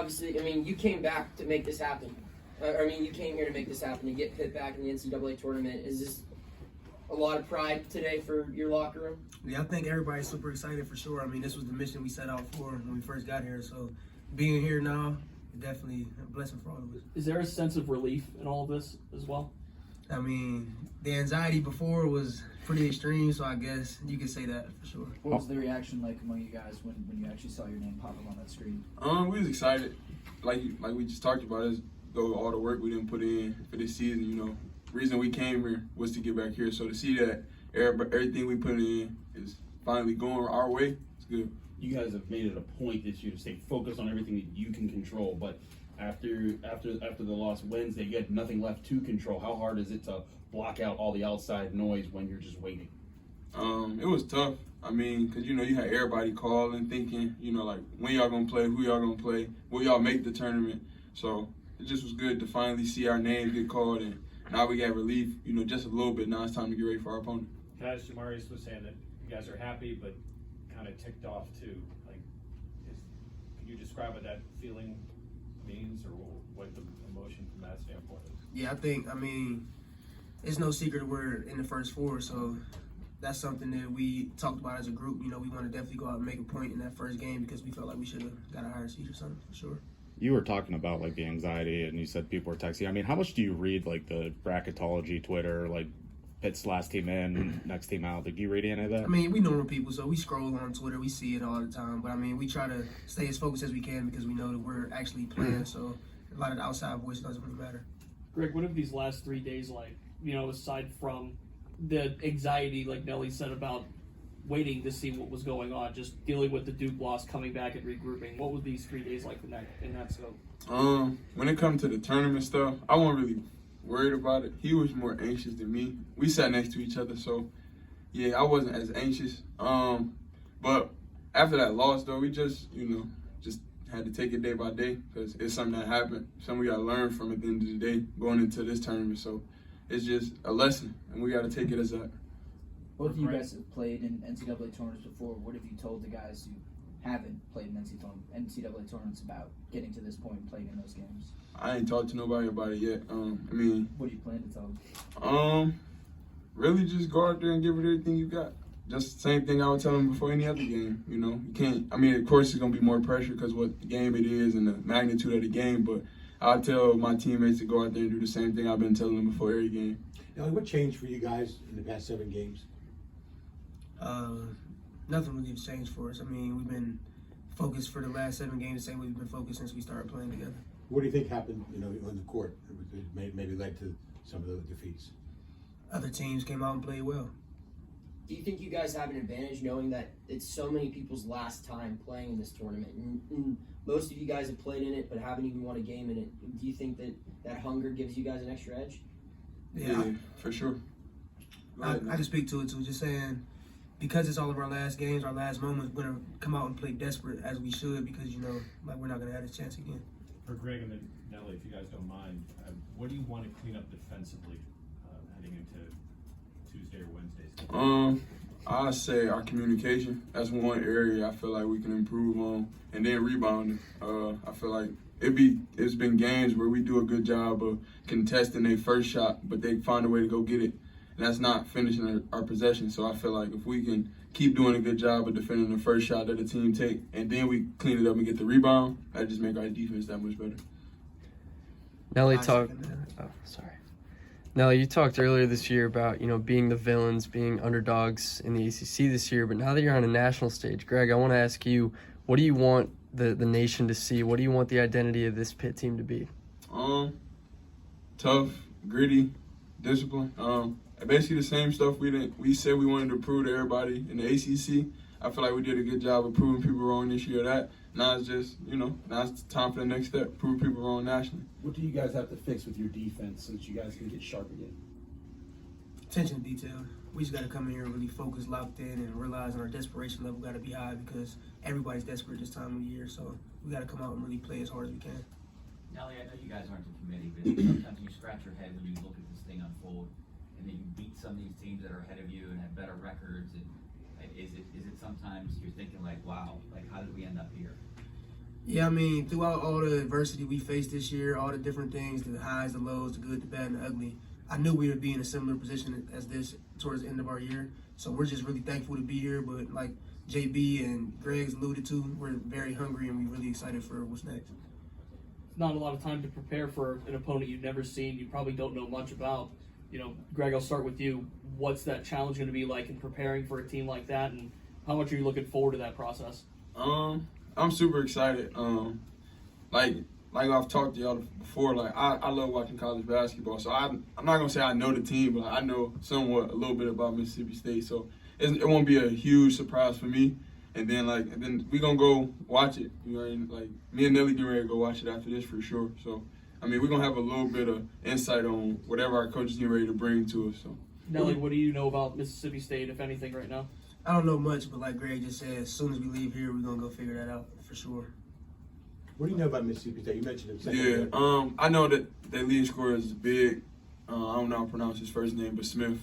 Obviously, I mean, you came back to make this happen. You came here to make this happen, to get Pitt back in the NCAA tournament. Is this a lot of pride today for your locker room? Yeah, I think everybody's super excited for sure. I mean, this was the mission we set out for when we first got here. So being here now is definitely a blessing for all of us. Is there a sense of relief in all of this as well? I mean, the anxiety before was pretty extreme, so I guess you could say that for sure. What was the reaction like among you guys when you actually saw your name pop up on that screen? We was excited. Like we just talked about, is all the work we didn't put in for this season. You know, reason we came here was to get back here. So to see that everything we put in is finally going our way, it's good. You guys have made it a point this year to stay focused on everything that you can control, but after the loss Wednesday, you had nothing left to control. How hard is it to block out all the outside noise when you're just waiting? It was tough. I mean, because, you had everybody calling, thinking, like, when y'all going to play, who y'all going to play, will y'all make the tournament? So it just was good to finally see our names get called, and now we got relief, just a little bit. Now it's time to get ready for our opponent. Guys, Jamarius was saying that you guys are happy, but kind of ticked off too. Like, can you describe what that feeling means, or what the emotion from that standpoint is? Yeah, I mean, it's no secret we're in the first four, so that's something that we talked about as a group. We want to definitely go out and make a point in that first game because we felt like we should have got a higher seed or something, for sure. You were talking about, like, the anxiety, and you said people were texting. I mean, how much do you read, like, the bracketology, Twitter, like, Pitt's last team in, next team out? Like, do you read any of that? I mean, we normal people, so we scroll on Twitter. We see it all the time. But, I mean, we try to stay as focused as we can because we know that we're actually playing. So a lot of the outside voice doesn't really matter. Greg, what have these last 3 days like, aside from the anxiety, like Nelly said, about waiting to see what was going on, just dealing with the Duke loss, coming back and regrouping? What were these 3 days like in that scope? When it comes to the tournament stuff, I wasn't really worried about it. He was more anxious than me. We sat next to each other, so yeah, I wasn't as anxious. But after that loss, though, we just had to take it day by day because it's something that happened. Something we got to learn from at the end of the day going into this tournament. So it's just a lesson, and we got to take it as that. Both of you guys have played in NCAA tournaments before. What have you told the guys who haven't played in NCAA tournaments about getting to this point and playing in those games? I ain't talked to nobody about it yet. What do you plan to tell them? Really just go out there and give it everything you got. Just the same thing I would tell them before any other game. You can't. Of course, it's gonna be more pressure because what the game it is and the magnitude of the game. But I'll tell my teammates to go out there and do the same thing I've been telling them before every game. Nelly, what changed for you guys in the past 7 games? Nothing really has changed for us. I mean, we've been focused for the last 7 games the same way we've been focused since we started playing together. What do you think happened, on the court that maybe led to some of the defeats? Other teams came out and played well. Do you think you guys have an advantage knowing that it's so many people's last time playing in this tournament? And most of you guys have played in it but haven't even won a game in it. Do you think that hunger gives you guys an extra edge? Yeah, for sure. I can speak to it too. Just saying, because it's all of our last games, our last moments, we're going to come out and play desperate as we should because, we're not going to have this chance again. For Greg and then Nelly, if you guys don't mind, what do you want to clean up defensively heading into Tuesday or Wednesday? I'd say our communication. That's one area I feel like we can improve on. And then rebounding. I feel like it's been games where we do a good job of contesting their first shot, but they find a way to go get it. And that's not finishing our possession. So I feel like if we can keep doing a good job of defending the first shot that the team take, and then we clean it up and get the rebound, that just make our defense that much better. Nelly Nelly, you talked earlier this year about, being the villains, being underdogs in the ACC this year, but now that you're on a national stage, Greg, I want to ask you, what do you want the nation to see? What do you want the identity of this Pitt team to be? Tough, gritty, discipline. Basically the same stuff we said we wanted to prove to everybody in the ACC. I feel like we did a good job of proving people wrong this year. Now it's just, now it's time for the next step, prove people wrong nationally. What do you guys have to fix with your defense so that you guys can get sharp again? Attention to detail. We just got to come in here and really focus, locked in, and realize our desperation level got to be high because everybody's desperate this time of the year. So we got to come out and really play as hard as we can. Nelly, I know you guys aren't a committee, but sometimes you scratch your head when you look at this thing unfold, and then you beat some of these teams that are ahead of you and have better records. And is it sometimes you're thinking like, wow, like how did we end up here? Yeah, I mean, throughout all the adversity we faced this year, all the different things, the highs, the lows, the good, the bad, and the ugly, I knew we would be in a similar position as this towards the end of our year. So we're just really thankful to be here. But like JB and Greg's alluded to, we're very hungry and we're really excited for what's next. Not a lot of time to prepare for an opponent you've never seen, you probably don't know much about. You know, Greg, I'll start with you. What's that challenge going to be like in preparing for a team like that, and how much are you looking forward to that process? I'm super excited. Like I've talked to y'all before, like I love watching college basketball. So I'm not gonna say I know the team, but I know somewhat a little bit about Mississippi State. So it won't be a huge surprise for me. And then we gonna go watch it. You know, like me and Nelly getting ready to go watch it after this for sure. So I mean, we're gonna have a little bit of insight on whatever our coaches getting ready to bring to us. So Nelly, what do you know about Mississippi State, if anything, right now? I don't know much, but like Greg just said, as soon as we leave here, we're gonna go figure that out for sure. What do you know about Mississippi State? You mentioned it. yeah, I know that their leading scorer is big. I don't know how to pronounce his first name, but Smith.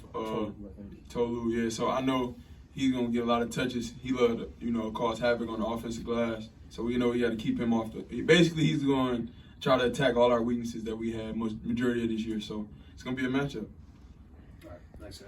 Tolu, yeah. So I know he's gonna get a lot of touches. He loves to, cause havoc on the offensive glass. So we know we got to keep him off the. Basically, he's going to try to attack all our weaknesses that we had majority of this year. So it's gonna be a matchup. All right, thanks, guys.